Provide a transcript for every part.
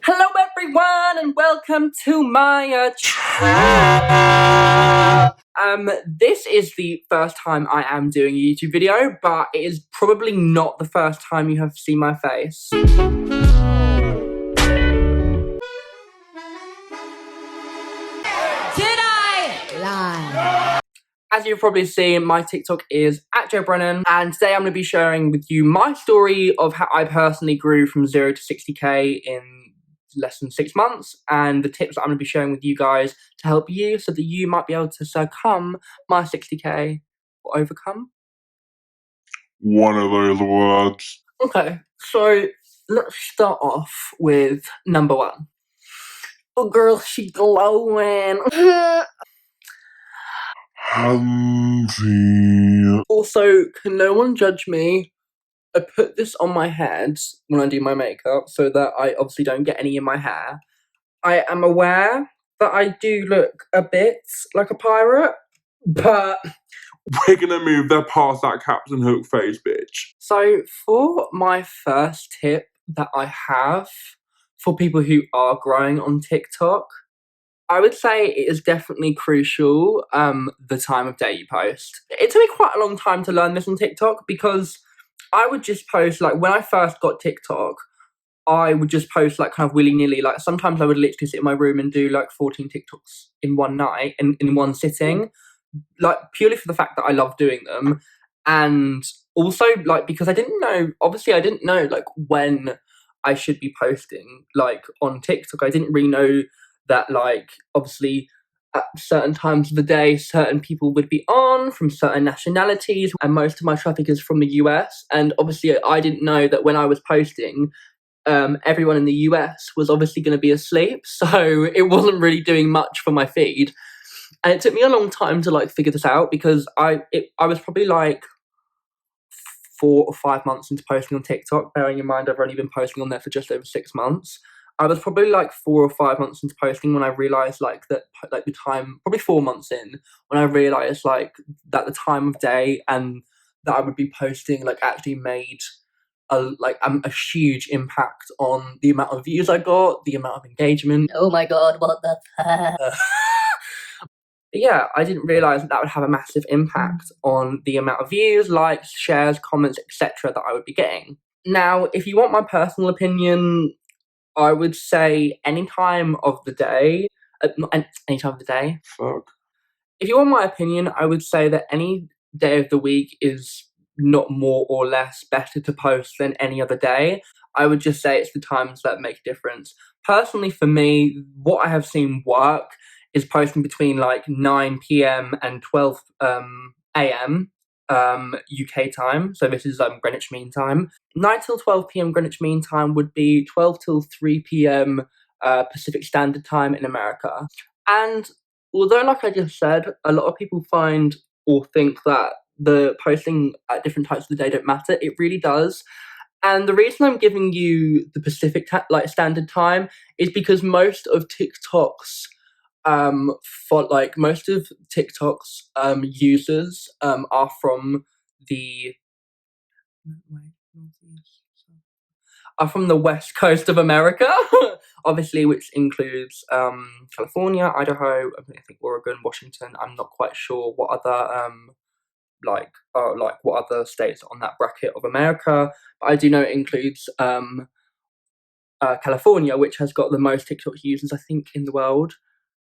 Hello everyone and welcome to my channel. This is the first time I am doing a YouTube video, but it is probably not the first time you have seen my face. Did I lie? As you've probably seen, my TikTok is @JoeBrennan, and today I'm going to be sharing with you my story of how I personally grew from 0 to 60k in less than 6 months, and the tips that I'm going to be sharing with you guys to help you so that you might be able to succumb my 60k or overcome. One of those words. Okay, so let's start off with number 1. Oh girl, she glowing. Handsy. Also, can no one judge me? I put this on my head when I do my makeup so that I obviously don't get any in my hair. I am aware that I do look a bit like a pirate, but we're gonna move that past that Captain Hook face, bitch. So for my first tip that I have for people who are growing on TikTok, I would say it is definitely crucial the time of day you post. It took me quite a long time to learn this on TikTok because I would just post, like, when I first got TikTok, I would just post, like, kind of willy-nilly. Like, sometimes I would literally sit in my room and do, like, 14 TikToks in one night, in one sitting, like, purely for the fact that I love doing them. And also, like, because I didn't know, like, when I should be posting, like, on TikTok. I didn't really know that, like, obviously, at certain times of the day, certain people would be on from certain nationalities, and most of my traffic is from the US. And obviously, I didn't know that when I was posting, everyone in the US was obviously going to be asleep, so it wasn't really doing much for my feed. And it took me a long time to, like, figure this out because I was probably like 4 or 5 months into posting on TikTok. Bearing in mind I've only been posting on there for just over 6 months. I was probably like 4 or 5 months into posting when I realized, like, that, like, the time, probably 4 months in, when I realized, like, that the time of day and that I would be posting, like, actually made a huge impact on the amount of views I got, the amount of engagement. Oh my god, what the fuck? Yeah, I didn't realize that would have a massive impact on the amount of views, likes, shares, comments, etc. that I would be getting. Now, if you want my personal opinion, I would say any time of the day. Not any time of the day. Fuck. If you want my opinion, I would say that any day of the week is not more or less better to post than any other day. I would just say it's the times that make a difference. Personally, for me, what I have seen work is posting between, like, 9 p.m. and 12 a.m. UK time. So this is Greenwich Mean Time. 9 till 12 p.m. Greenwich Mean Time would be 12 till 3 p.m. Pacific Standard Time in America. And although, like I just said, a lot of people find or think that the posting at different times of the day don't matter, it really does. And the reason I'm giving you the Pacific Standard Time is because most of TikTok's users are from the west coast of America, obviously, which includes California, Idaho, I think Oregon, Washington. I'm not quite sure what other what other states are on that bracket of America, but I do know it includes California, which has got the most TikTok users, I think, in the world,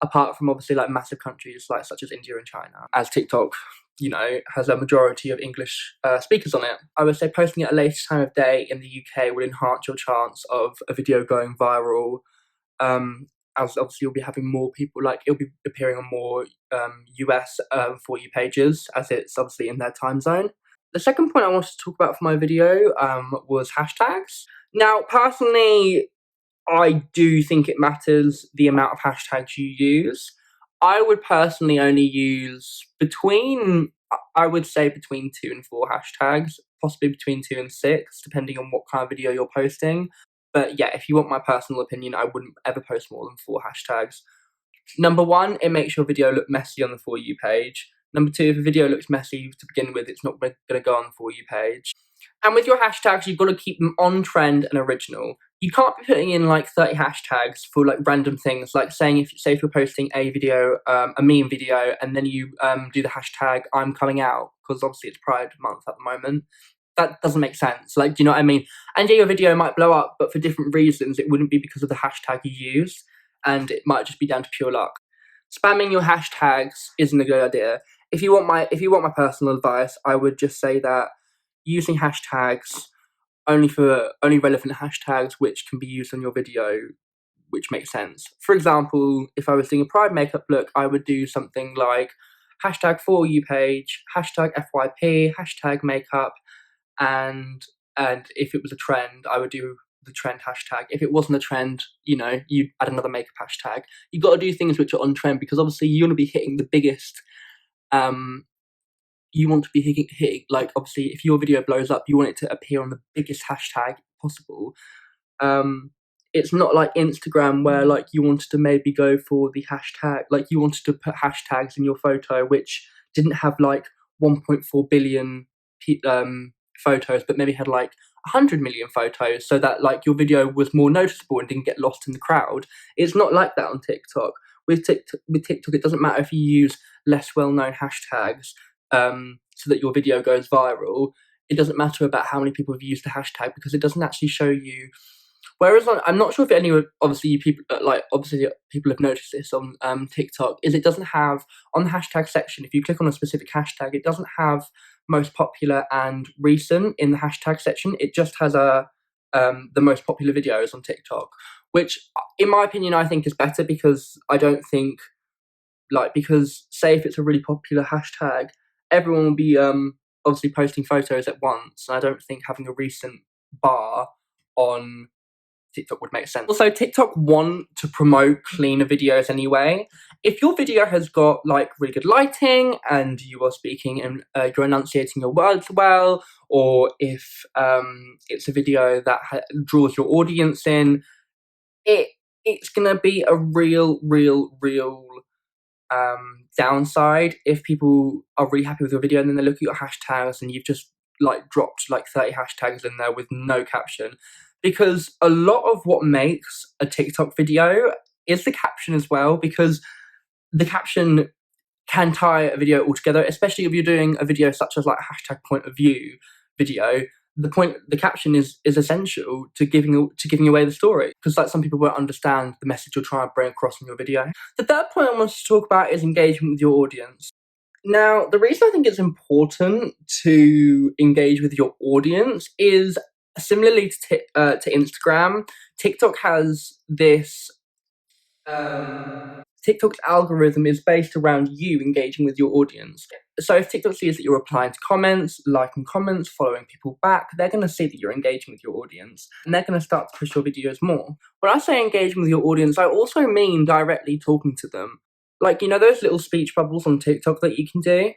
apart from obviously, like, massive countries like such as India and China, as TikTok, you know, has a majority of English speakers on it. I would say posting at a later time of day in the UK would enhance your chance of a video going viral, as obviously you'll be having more people, like, it'll be appearing on more US For You pages, as it's obviously in their time zone. The second point I wanted to talk about for my video was hashtags. Now, personally, I do think it matters the amount of hashtags you use. I would personally only use I would say between 2 and 4 hashtags, possibly between 2 and 6, depending on what kind of video you're posting. But yeah, if you want my personal opinion, I wouldn't ever post more than 4 hashtags. Number 1, it makes your video look messy on the For You page. Number 2, if a video looks messy to begin with, it's not going to go on the For You page. And with your hashtags, you've got to keep them on trend and original. you can't be putting in like 30 hashtags for like random things, like saying if you're posting a video, a meme video, and then you do the hashtag I'm coming out, because obviously it's Pride Month at the moment. That doesn't make sense. Like, do you know what I mean? And yeah, your video might blow up, but for different reasons. It wouldn't be because of the hashtag you use, and it might just be down to pure luck. Spamming your hashtags isn't a good idea. If you want my personal advice, I would just say that using hashtags only relevant hashtags which can be used on your video, which makes sense. For example, if I was doing a Pride makeup look, I would do something like hashtag For You page, hashtag FYP, hashtag makeup, and if it was a trend, I would do the trend hashtag. If it wasn't a trend, you add another makeup hashtag. You got to do things which are on trend, because obviously you want to be hitting the biggest. You want to be hitting, like, obviously, if your video blows up, you want it to appear on the biggest hashtag possible. It's not like Instagram where, like, you wanted to maybe go for the hashtag, like, you wanted to put hashtags in your photo which didn't have, like, 1.4 billion photos, but maybe had, like, 100 million photos, so that, like, your video was more noticeable and didn't get lost in the crowd. It's not like that on TikTok. With TikTok, it doesn't matter if you use less well-known hashtags, so that your video goes viral. It doesn't matter about how many people have used the hashtag, because it doesn't actually show you. Whereas I'm not sure if anyone, obviously people have noticed this on TikTok, is it doesn't have on the hashtag section. If you click on a specific hashtag, it doesn't have most popular and recent in the hashtag section. It just has the most popular videos on TikTok, which, in my opinion, I think is better, because I don't think, because say if it's a really popular hashtag, everyone will be obviously posting photos at once, and I don't think having a recent bar on TikTok would make sense. Also, TikTok want to promote cleaner videos anyway. If your video has got like really good lighting and you are speaking and you're enunciating your words well, or if it's a video that draws your audience in, it's gonna be a real downside if people are really happy with your video and then they look at your hashtags and you've just like dropped like 30 hashtags in there with no caption. Because a lot of what makes a TikTok video is the caption as well, because the caption can tie a video all together, especially if you're doing a video such as like a hashtag point of view video. The caption is essential to giving away the story, because like some people won't understand the message you're trying to bring across in your video. The third point I want to talk about is engagement with your audience. Now, the reason I think it's important to engage with your audience is similarly to Instagram. TikTok has this. TikTok's algorithm is based around you engaging with your audience. So if TikTok sees that you're replying to comments, liking comments, following people back, they're going to see that you're engaging with your audience, and they're going to start to push your videos more. When I say engaging with your audience, I also mean directly talking to them. Like, those little speech bubbles on TikTok that you can do?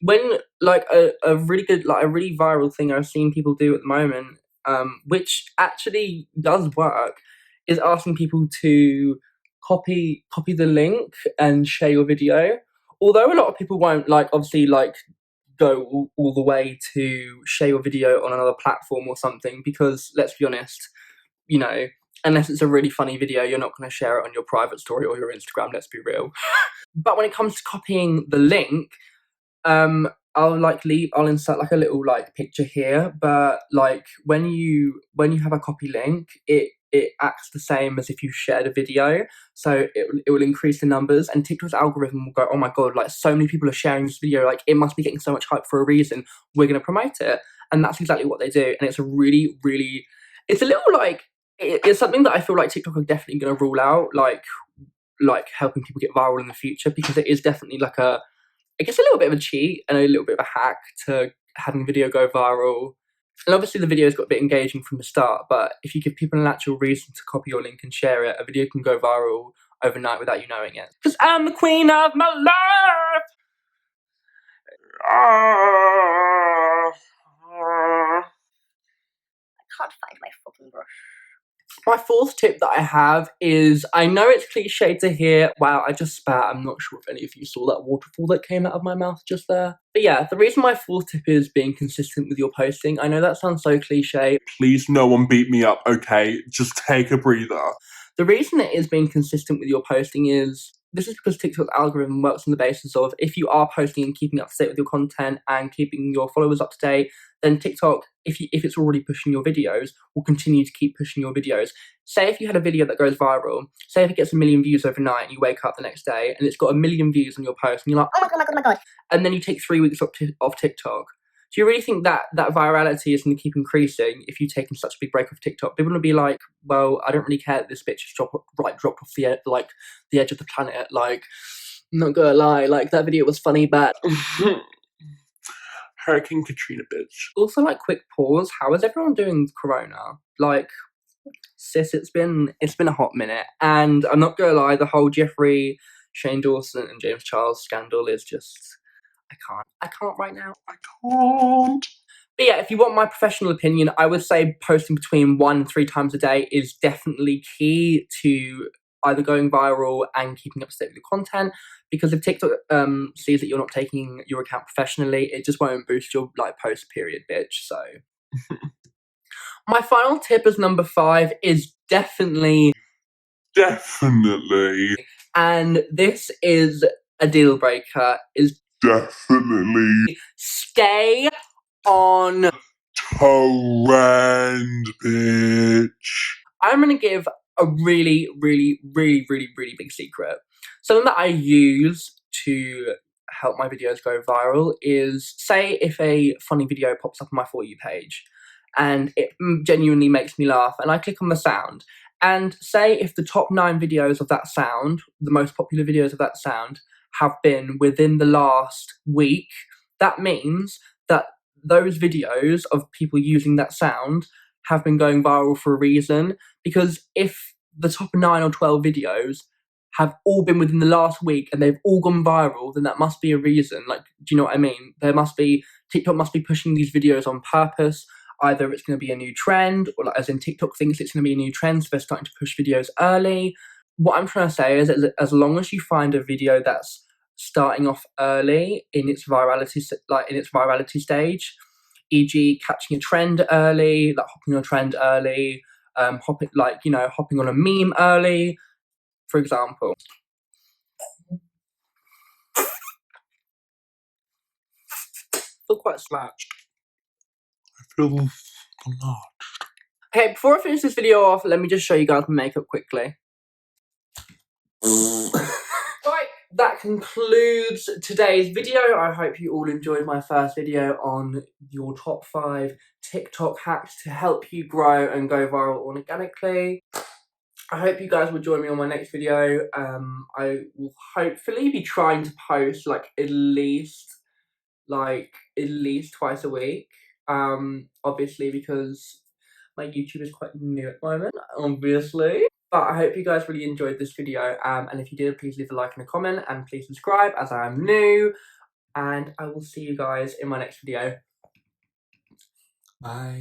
When, like, a really good, like, a really viral thing I've seen people do at the moment, which actually does work, is asking people to copy the link and share your video. Although a lot of people won't, like, obviously, like, go all the way to share your video on another platform or something, because let's be honest, unless it's a really funny video, you're not going to share it on your private story or your Instagram, let's be real. But when it comes to copying the link, I'll insert like a little like picture here, but like when you have a copy link, it acts the same as if you shared a video, so it will increase the numbers, and TikTok's algorithm will go, oh my god, like so many people are sharing this video, like it must be getting so much hype for a reason, we're going to promote it. And that's exactly what they do, and it's a really it's a little like it's something that I feel like TikTok are definitely going to rule out, like helping people get viral in the future, because it is definitely like I guess a little bit of a cheat and a little bit of a hack to having a video go viral. And obviously the video's got a bit engaging from the start, but if you give people an actual reason to copy your link and share it, a video can go viral overnight without you knowing it. Because I'm the queen of my life! I can't find my fucking brush. My fourth tip that I have is, I know it's cliche to hear, wow, I just spat, I'm not sure if any of you saw that waterfall that came out of my mouth just there. But yeah, the reason my fourth tip is being consistent with your posting, I know that sounds so cliche. Please no one beat me up, okay? Just take a breather. The reason it is being consistent with your posting is, this is because TikTok's algorithm works on the basis of, if you are posting and keeping up to date with your content and keeping your followers up to date, then TikTok, if it's already pushing your videos, will continue to keep pushing your videos. Say if you had a video that goes viral, say if it gets 1 million views overnight and you wake up the next day and it's got 1 million views on your post and you're like, Oh my god, oh my god, oh my god. and then you take 3 weeks off TikTok. Do you really think that virality is going to keep increasing if you've taken such a big break off TikTok? People will be like, well, I don't really care that this bitch has dropped off the edge of the planet. Like, I'm not gonna lie, like, that video was funny, but... Hurricane Katrina, bitch. Also, like, quick pause, how is everyone doing with Corona? Like, sis, it's been a hot minute, and I'm not gonna lie, the whole Jeffrey, Shane Dawson, and James Charles scandal is just... I can't right now. I can't. But yeah, if you want my professional opinion, I would say posting between 1 and 3 times a day is definitely key to either going viral and keeping up to date with your content. Because if TikTok sees that you're not taking your account professionally, it just won't boost your post period, bitch. So my final tip as number 5 is definitely, and this is a deal breaker, is definitely stay on trend, bitch. I'm going to give a really, really, really, really, really big secret. Something that I use to help my videos go viral is, say if a funny video pops up on my For You page and it genuinely makes me laugh and I click on the sound, and say if the top 9 videos of that sound, the most popular videos of that sound, have been within the last week, that means that those videos of people using that sound have been going viral for a reason. Because if the top 9 or 12 videos have all been within the last week and they've all gone viral, then that must be a reason. Like, do you know what I mean? TikTok must be pushing these videos on purpose. Either it's going to be a new trend, or as in TikTok thinks it's going to be a new trend, so they're starting to push videos early. What I'm trying to say is that as long as you find a video that's starting off early in its virality stage, e.g. catching a trend early, hopping on a trend early, hopping on a meme early, for example. I feel quite slouched. I feel large. Okay, before I finish this video off, let me just show you guys my makeup quickly. Right, that concludes today's video. I hope you all enjoyed my first video on your top 5 TikTok hacks to help you grow and go viral organically. I hope you guys will join me on my next video. I will hopefully be trying to post at least twice a week. Obviously because my YouTube is quite new at the moment, obviously. But I hope you guys really enjoyed this video, and if you did, please leave a like and a comment, and please subscribe as I am new, and I will see you guys in my next video. Bye.